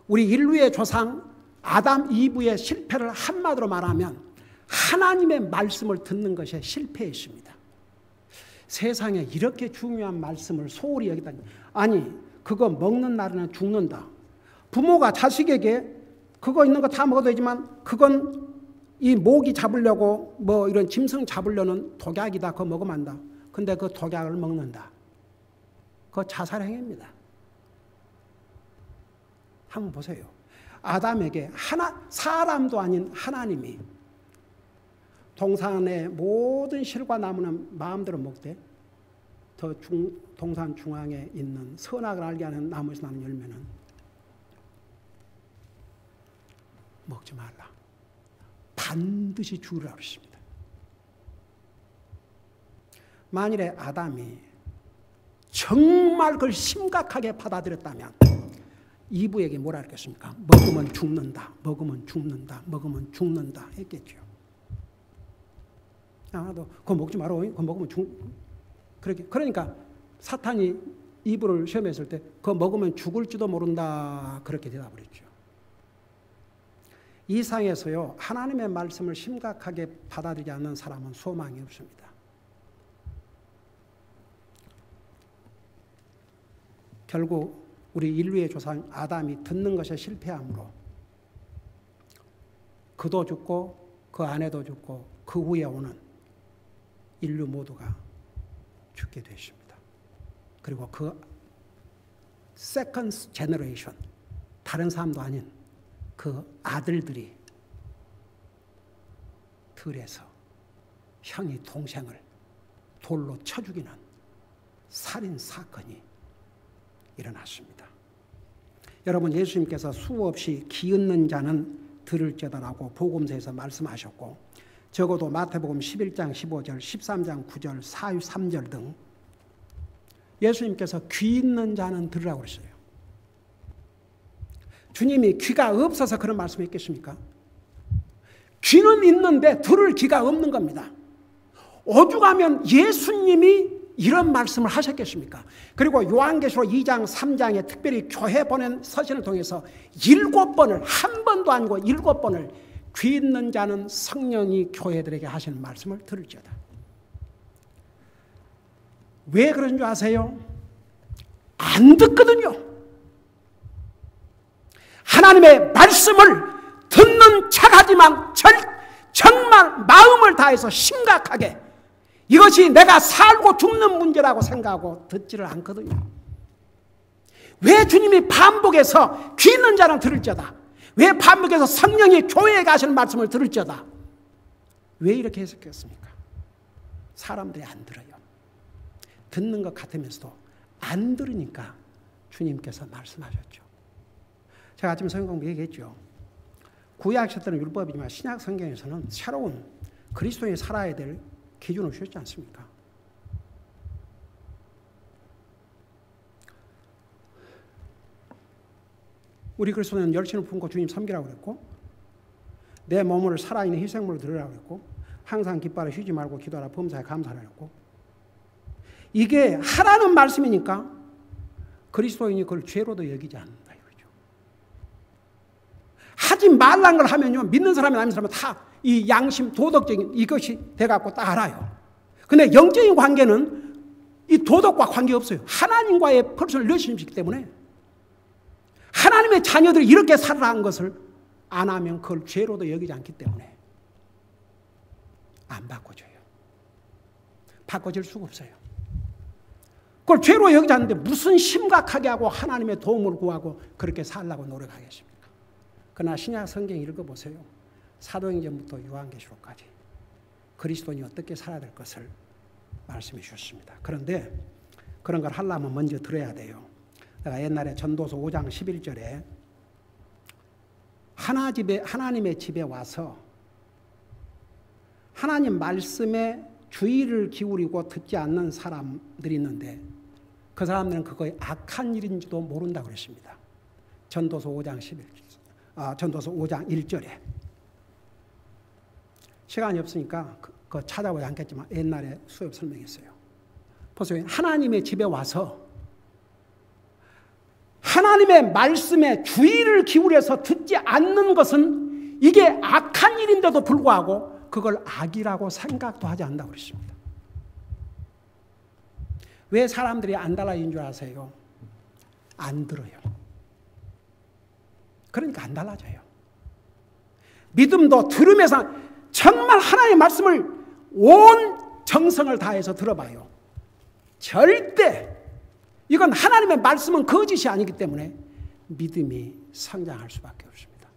Speaker 1: 우리 인류의 조상 아담 이브의 실패를 한마디로 말하면 하나님의 말씀을 듣는 것에 실패했습니다. 세상에 이렇게 중요한 말씀을 소홀히 여기다니. 아니, 그거 먹는 날에는 죽는다. 부모가 자식에게 그거 있는 거 다 먹어도 되지만 그건 이 모기 잡으려고 뭐 이런 짐승 잡으려는 독약이다. 그거 먹으면 안 된다. 근데 그 독약을 먹는다. 그거 자살행위입니다. 한번 보세요. 아담에게 사람도 아닌 하나님이 동산의 모든 실과 나무는 마음대로 먹되 동산 중앙에 있는 선악을 알게 하는 나무에서 나는 열매는 먹지 말라. 반드시 죽으라고 했습니다. 만일에 아담이 정말 그걸 심각하게 받아들였다면 이브에게 뭐라 했겠습니까? 먹으면 죽는다. 먹으면 죽는다. 먹으면 죽는다 했겠죠. 너 그거 먹지 마라. 그거 먹으면 그러니까 사탄이 이브를 시험했을 때 그거 먹으면 죽을지도 모른다. 그렇게 대답을 했죠. 이 상에서요, 하나님의 말씀을 심각하게 받아들이지 않는 사람은 소망이 없습니다. 결국 우리 인류의 조상 아담이 듣는 것에 실패함으로 그도 죽고 그 아내도 죽고 그 후에 오는 인류 모두가 죽게 되십니다. 그리고 그 세컨드 제너레이션, 다른 사람도 아닌 그 아들들이 들에서 형이 동생을 돌로 쳐 죽이는 살인 사건이 일어났습니다. 여러분, 예수님께서 수없이 기웃는 자는 들을지어다라고 복음서에서 말씀하셨고, 적어도 마태복음 11장 15절, 13장 9절, 4, 3절 등 예수님께서 귀 있는 자는 들으라고 그랬어요. 주님이 귀가 없어서 그런 말씀을 했겠습니까? 귀는 있는데 들을 귀가 없는 겁니다. 오죽하면 예수님이 이런 말씀을 하셨겠습니까? 그리고 요한계시록 2장 3장에 특별히 교회 보낸 서신을 통해서 7번을, 한 번도 아니고 7번을 귀 있는 자는 성령이 교회들에게 하시는 말씀을 들을지어다. 왜 그런 줄 아세요? 안 듣거든요. 하나님의 말씀을 듣는 척하지만 정말 마음을 다해서 심각하게 이것이 내가 살고 죽는 문제라고 생각하고 듣지를 않거든요. 왜 주님이 반복해서 귀 있는 자는 들을지어다, 왜 반복해서 성령이 교회에 가시는 말씀을 들을지어다, 왜 이렇게 해석했습니까? 사람들이 안 들어요. 듣는 것 같으면서도 안 들으니까 주님께서 말씀하셨죠. 제가 아침 성경 공부 얘기했죠. 구약 시대는 율법이지만 신약 성경에서는 새로운 그리스도인이 살아야 될 기준을 주셨지 않습니까? 우리 그리스도인은 열심을 품고 주님 섬기라고 그랬고, 내 몸을 살아있는 희생물로 드리라고 그랬고, 항상 기뻐하라 쉬지 말고 기도하라 범사에 감사하라 그랬고, 이게 하라는 말씀이니까 그리스도인이 그걸 죄로도 여기지 않는다 이거죠. 하지 말란 걸 하면요, 믿는 사람이 아닌 사람은 다 이 양심, 도덕적인 이것이 돼갖고 딱 알아요. 근데 영적인 관계는 이 도덕과 관계없어요. 하나님과의 퍼스널 릴레이션십이기 때문에 하나님의 자녀들이 이렇게 살아가는 것을 안 하면 그걸 죄로도 여기지 않기 때문에 안 바꿔줘요. 바꿔줄 수가 없어요. 그걸 죄로 여기지 않는데 무슨 심각하게 하고 하나님의 도움을 구하고 그렇게 살라고 노력하겠습니까? 그러나 신약 성경 읽어보세요. 사도행전부터 요한계시록까지 그리스도인이 어떻게 살아야 될 것을 말씀해 주셨습니다. 그런데 그런 걸 하려면 먼저 들어야 돼요. 내가 옛날에 전도서 5장 11절에 하나님의 집에 와서 하나님 말씀에 주의를 기울이고 듣지 않는 사람들이 있는데 그 사람들은 그거의 악한 일인지도 모른다고 그랬습니다. 전도서 5장 1절에. 시간이 없으니까 그거 찾아보지 않겠지만 옛날에 수업 설명했어요. 보세요. 하나님의 집에 와서 하나님의 말씀에 주의를 기울여서 듣지 않는 것은 이게 악한 일인데도 불구하고 그걸 악이라고 생각도 하지 않는다고 그랬습니다. 왜 사람들이 안 달라진 줄 아세요? 안 들어요. 그러니까 안 달라져요. 믿음도 들으면서 정말 하나님의 말씀을 온 정성을 다해서 들어봐요. 절대 이건 하나님의 말씀은 거짓이 아니기 때문에 믿음이 성장할 수밖에 없습니다.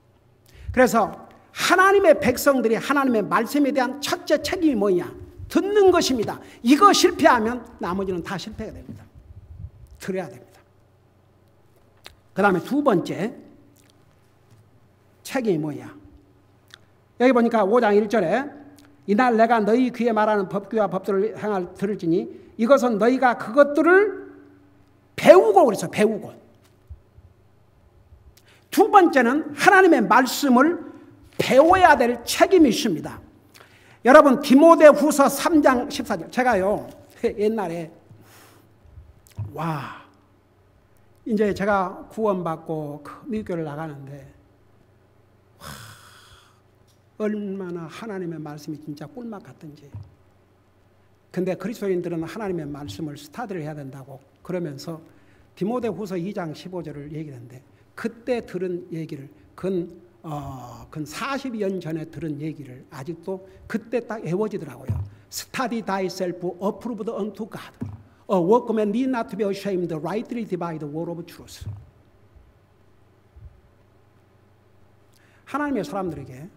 Speaker 1: 그래서 하나님의 백성들이 하나님의 말씀에 대한 첫째 책임이 뭐냐? 듣는 것입니다. 이거 실패하면 나머지는 다 실패가 됩니다. 들어야 됩니다. 그 다음에 두 번째 책임이 뭐냐? 여기 보니까 5장 1절에 이날 내가 너희 귀에 말하는 법규와 법도를 행할 들을지니 이것은 너희가 그것들을 배우고 그래서 배우고. 두 번째는 하나님의 말씀을 배워야 될 책임이 있습니다. 여러분 디모데후서 3장 14절 제가요 옛날에 이제 제가 구원받고 미국교회를 나가는데 얼마나 하나님의 말씀이 진짜 꿀맛 같은지. 근데 그리스도인들은 하나님의 말씀을 스터디를 해야 된다고 그러면서 디모데후서 2장 15절을 얘기했는데 그때 들은 얘기를 근 40년 전에 들은 얘기를 아직도 그때 딱 외워지더라고요. Study thyself approved unto God. A workman need not to be ashamed, rightly divide the word of truth. 하나님의 사람들에게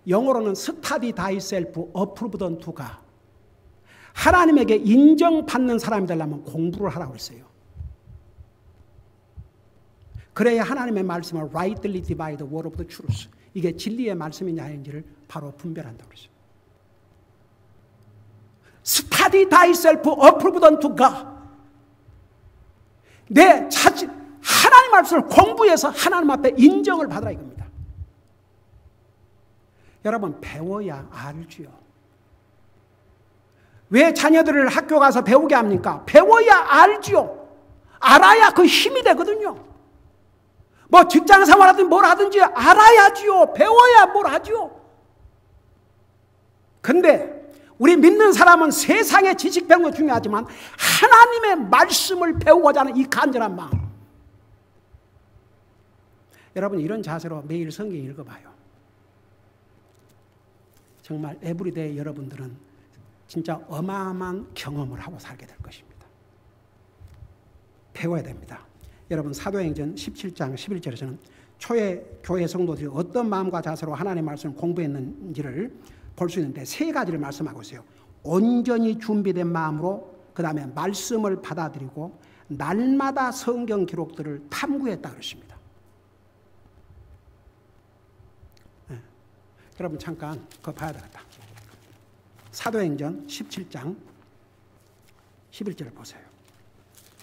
Speaker 1: 영어로는 Study thyself approved unto God. 하나님에게 인정받는 사람이 되려면 공부를 하라고 했어요. 그래야 하나님의 말씀을 rightly divide the word of the truth. 이게 진리의 말씀이냐 아닌지를 바로 분별한다고 그러죠. Study thyself approved unto God. 내 자신, 하나님 말씀을 공부해서 하나님 앞에 인정을 받으라 이겁니다. 여러분 배워야 알지요. 왜 자녀들을 학교 가서 배우게 합니까? 배워야 알지요. 알아야 그 힘이 되거든요. 뭐 직장 생활하든지 뭘 하든지 알아야지요. 배워야 뭘 하지요. 근데 우리 믿는 사람은 세상의 지식 배우는 거 중요하지만 하나님의 말씀을 배우고자 하는 이 간절한 마음. 여러분 이런 자세로 매일 성경 읽어봐요. 정말 에브리데이 여러분들은 진짜 어마어마한 경험을 하고 살게 될 것입니다. 배워야 됩니다. 여러분 사도행전 17장 11절에서는 초대 교회 성도들이 어떤 마음과 자세로 하나님의 말씀을 공부했는지를 볼 수 있는데 세 가지를 말씀하고 있어요. 온전히 준비된 마음으로 그 다음에 말씀을 받아들이고 날마다 성경 기록들을 탐구했다 그러십니다. 네. 여러분 잠깐 그거 봐야 되겠다. 사도행전 17장 11절을 보세요.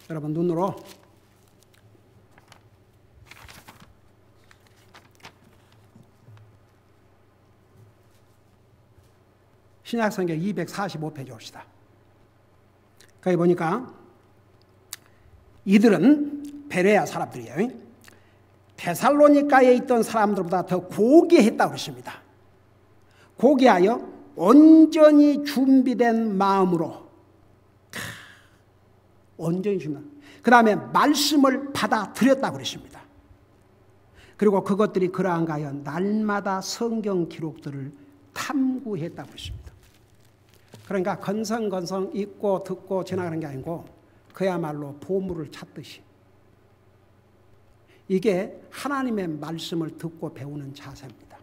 Speaker 1: 여러분 눈으로 신약성경 245페이지 옵시다. 거기 보니까 이들은 베레아 사람들이에요. 데살로니가에 있던 사람들보다 더 고귀했다고 그러십니다. 고귀하여 온전히 준비된 마음으로 온전히 준비된 그 다음에 말씀을 받아들였다고 그러십니다. 그리고 그것들이 그러한가 하여 날마다 성경 기록들을 탐구했다고 그러십니다. 그러니까 건성건성 읽고 듣고 지나가는 게 아니고 그야말로 보물을 찾듯이 이게 하나님의 말씀을 듣고 배우는 자세입니다.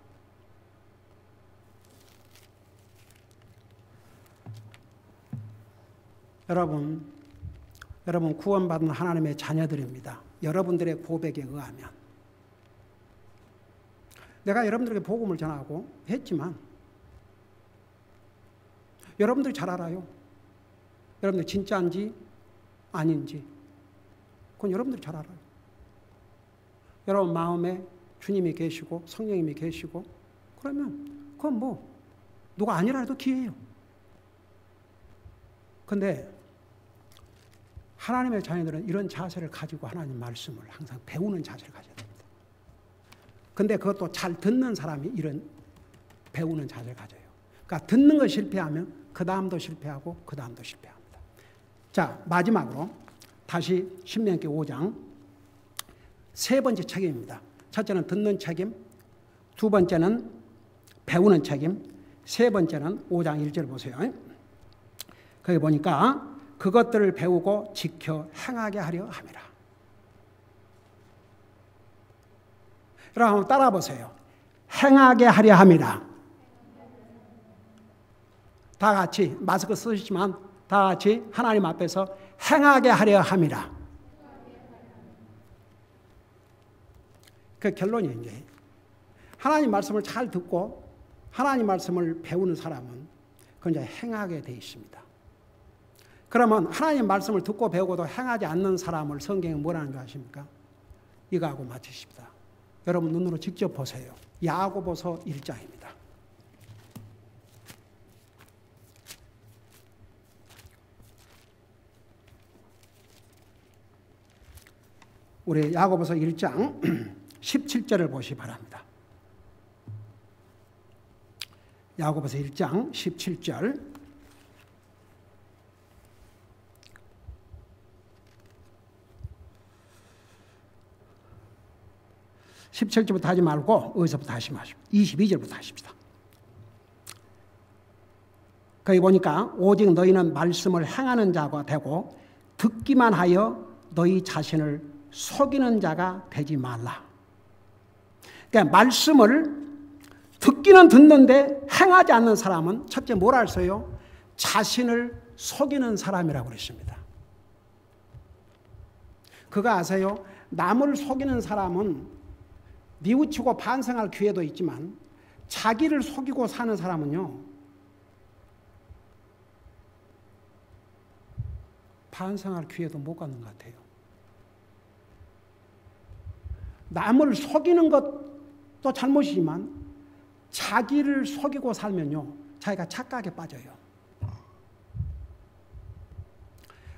Speaker 1: 여러분 구원받은 하나님의 자녀들입니다. 여러분들의 고백에 의하면 내가 여러분들에게 복음을 전하고 했지만 여러분들이 잘 알아요. 여러분들이 진짜인지 아닌지 그건 여러분들이 잘 알아요. 여러분 마음에 주님이 계시고 성령님이 계시고 그러면 그건 뭐 누가 아니라 해도 기회예요. 근데 하나님의 자녀들은 이런 자세를 가지고 하나님 말씀을 항상 배우는 자세를 가져야 됩니다. 근데 그것도 잘 듣는 사람이 이런 배우는 자세를 가져요. 그러니까 듣는 거 실패하면 그 다음도 실패하고 그 다음도 실패합니다. 자 마지막으로 다시 신명기 5장 세 번째 책임입니다. 첫째는 듣는 책임, 두 번째는 배우는 책임, 세 번째는 5장 1절 보세요. 거기 보니까 그것들을 배우고 지켜 행하게 하려 함이라. 여러분 한번 따라 보세요. 행하게 하려 함이라. 다 같이 마스크 쓰시지만 다 같이 하나님 앞에서 행하게 하려 함이라. 그 결론이 이제 하나님 말씀을 잘 듣고 하나님 말씀을 배우는 사람은 그건 이제 행하게 돼 있습니다. 그러면 하나님 말씀을 듣고 배우고도 행하지 않는 사람을 성경에 뭐라는 줄 아십니까? 이거하고 맞추십니다. 여러분 눈으로 직접 보세요. 야고보서 1장입니다. 우리 야고보서 1장 17절을 보시기 바랍니다. 야고보서 1장 17절 17절부터 하지 말고 어디서부터 하시면 22절부터 하십시다. 거기 보니까 오직 너희는 말씀을 행하는 자가 되고 듣기만 하여 너희 자신을 속이는 자가 되지 말라. 그러니까 말씀을 듣기는 듣는데 행하지 않는 사람은 첫째 뭐라 했어요? 자신을 속이는 사람이라고 그랬습니다. 그거 아세요? 남을 속이는 사람은 뉘우치고 반성할 기회도 있지만 자기를 속이고 사는 사람은요, 반성할 기회도 못 갖는 것 같아요. 남을 속이는 것도 잘못이지만 자기를 속이고 살면요, 자기가 착각에 빠져요.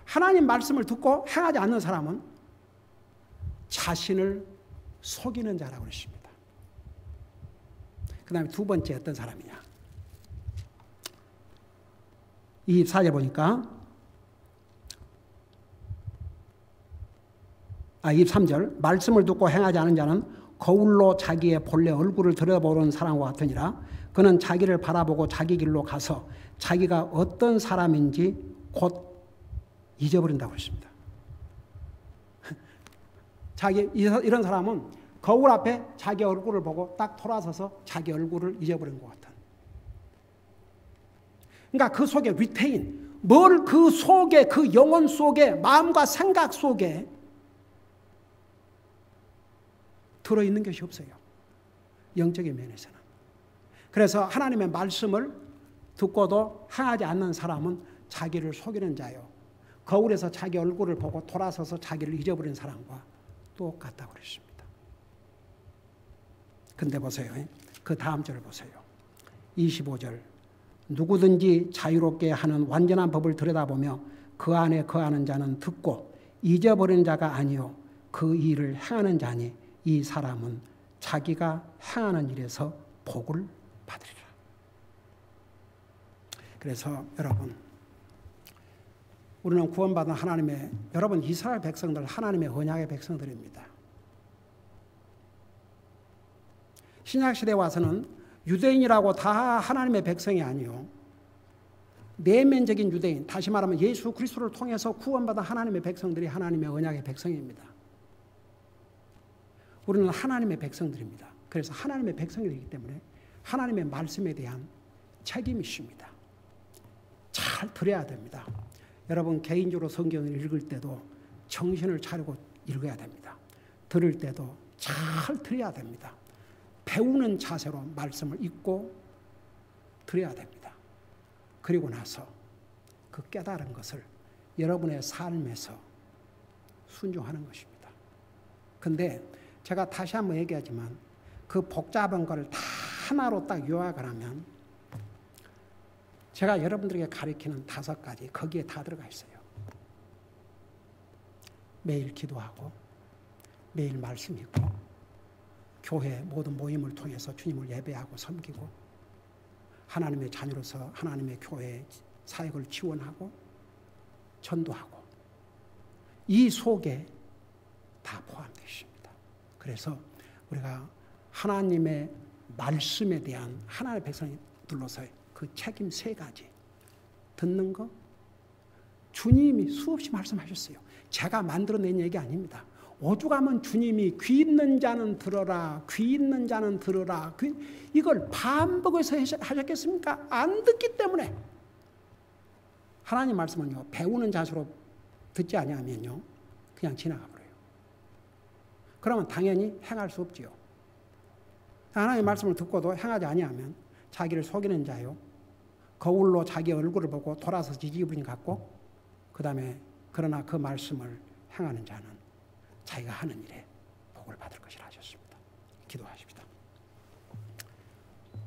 Speaker 1: 하나님 말씀을 듣고 행하지 않는 사람은 자신을 속이는 자라고 그러십니다. 그 다음에 두 번째 어떤 사람이냐. 24절 23절 말씀을 듣고 행하지 않은 자는 거울로 자기의 본래 얼굴을 들여다보는 사람과 같으니라. 그는 자기를 바라보고 자기 길로 가서 자기가 어떤 사람인지 곧 잊어버린다고 했습니다. 이런 사람은 거울 앞에 자기 얼굴을 보고 딱 돌아서서 자기 얼굴을 잊어버린 것 같은. 그러니까 그 속에 리테인, 뭘 그 속에, 그 영혼 속에, 마음과 생각 속에 들어있는 것이 없어요. 영적인 면에서는. 그래서 하나님의 말씀을 듣고도 행하지 않는 사람은 자기를 속이는 자요. 거울에서 자기 얼굴을 보고 돌아서서 자기를 잊어버린 사람과 똑같다고 그랬습니다. 근데 보세요. 그 다음 절을 보세요. 25절. 누구든지 자유롭게 하는 완전한 법을 들여다보며 그 안에 거하는 자는 듣고 잊어버린 자가 아니요 그 일을 행하는 자니 이 사람은 자기가 행하는 일에서 복을 받으리라. 그래서 여러분, 우리는 구원받은 하나님의, 여러분 이스라엘 백성들 하나님의 언약의 백성들입니다. 신약시대에 와서는 유대인이라고 다 하나님의 백성이 아니요, 내면적인 유대인, 다시 말하면 예수 그리스도를 통해서 구원받은 하나님의 백성들이 하나님의 언약의 백성입니다. 우리는 하나님의 백성들입니다. 그래서 하나님의 백성이기 때문에 하나님의 말씀에 대한 책임이 있습니다. 잘 들어야 됩니다. 여러분 개인적으로 성경을 읽을 때도 정신을 차리고 읽어야 됩니다. 들을 때도 잘 들어야 됩니다. 배우는 자세로 말씀을 읽고 들어야 됩니다. 그리고 나서 그 깨달은 것을 여러분의 삶에서 순종하는 것입니다. 근데 제가 다시 한번 얘기하지만 그 복잡한 걸 다 하나로 딱 요약을 하면 제가 여러분들에게 가르치는 5가지 거기에 다 들어가 있어요. 매일 기도하고 매일 말씀 읽고 교회 모든 모임을 통해서 주님을 예배하고 섬기고 하나님의 자녀로서 하나님의 교회 사역을 지원하고 전도하고 이 속에 다 포함되어 있습니다. 그래서 우리가 하나님의 말씀에 대한 하나님의 백성들로서의 그 책임 3가지 듣는 거, 주님이 수없이 말씀하셨어요. 제가 만들어낸 얘기 아닙니다. 오죽하면 주님이 귀 있는 자는 들어라, 귀 있는 자는 들어라, 이걸 반복해서 하셨겠습니까? 안 듣기 때문에. 하나님 말씀은요, 배우는 자세로 듣지 아니하면요 그냥 지나가 버려요. 그러면 당연히 행할 수 없지요. 하나님의 말씀을 듣고도 행하지 아니하면 자기를 속이는 자요, 거울로 자기 얼굴을 보고 돌아서 지지부린 같고, 그 다음에 그러나 그 말씀을 행하는 자는 자기가 하는 일에 복을 받을 것이라 하셨습니다. 기도하십시다.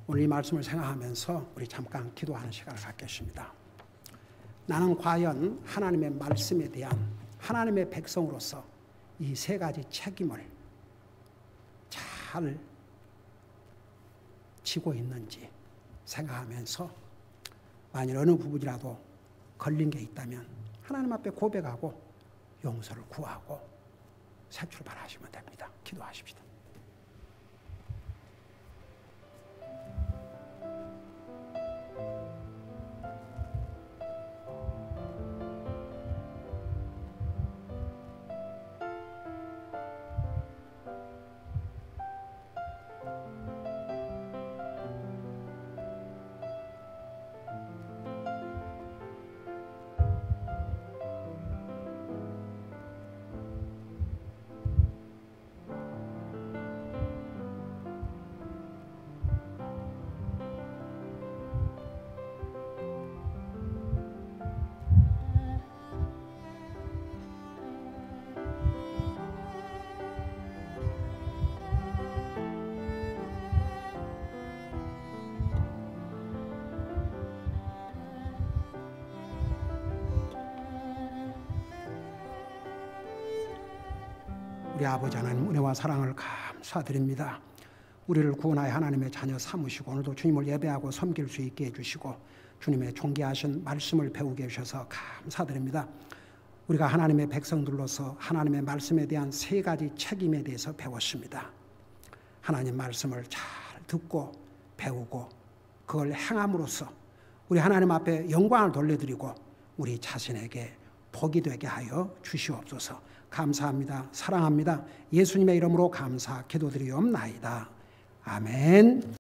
Speaker 1: 오늘 이 말씀을 생각하면서 우리 잠깐 기도하는 시간을 갖겠습니다. 나는 과연 하나님의 말씀에 대한 하나님의 백성으로서 이 3가지 책임을 잘 지고 있는지 생각하면서 만일 어느 부분이라도 걸린 게 있다면 하나님 앞에 고백하고 용서를 구하고 새 출발하시면 됩니다. 기도하십시다. 우리 아버지 하나님 은혜와 사랑을 감사드립니다. 우리를 구원하여 하나님의 자녀 삼으시고 오늘도 주님을 예배하고 섬길 수 있게 해주시고 주님의 존귀하신 말씀을 배우게 해주셔서 감사드립니다. 우리가 하나님의 백성들로서 하나님의 말씀에 대한 3가지 책임에 대해서 배웠습니다. 하나님 말씀을 잘 듣고 배우고 그걸 행함으로써 우리 하나님 앞에 영광을 돌려드리고 우리 자신에게 복이 되게 하여 주시옵소서. 감사합니다. 사랑합니다. 예수님의 이름으로 감사 기도드리옵나이다. 아멘.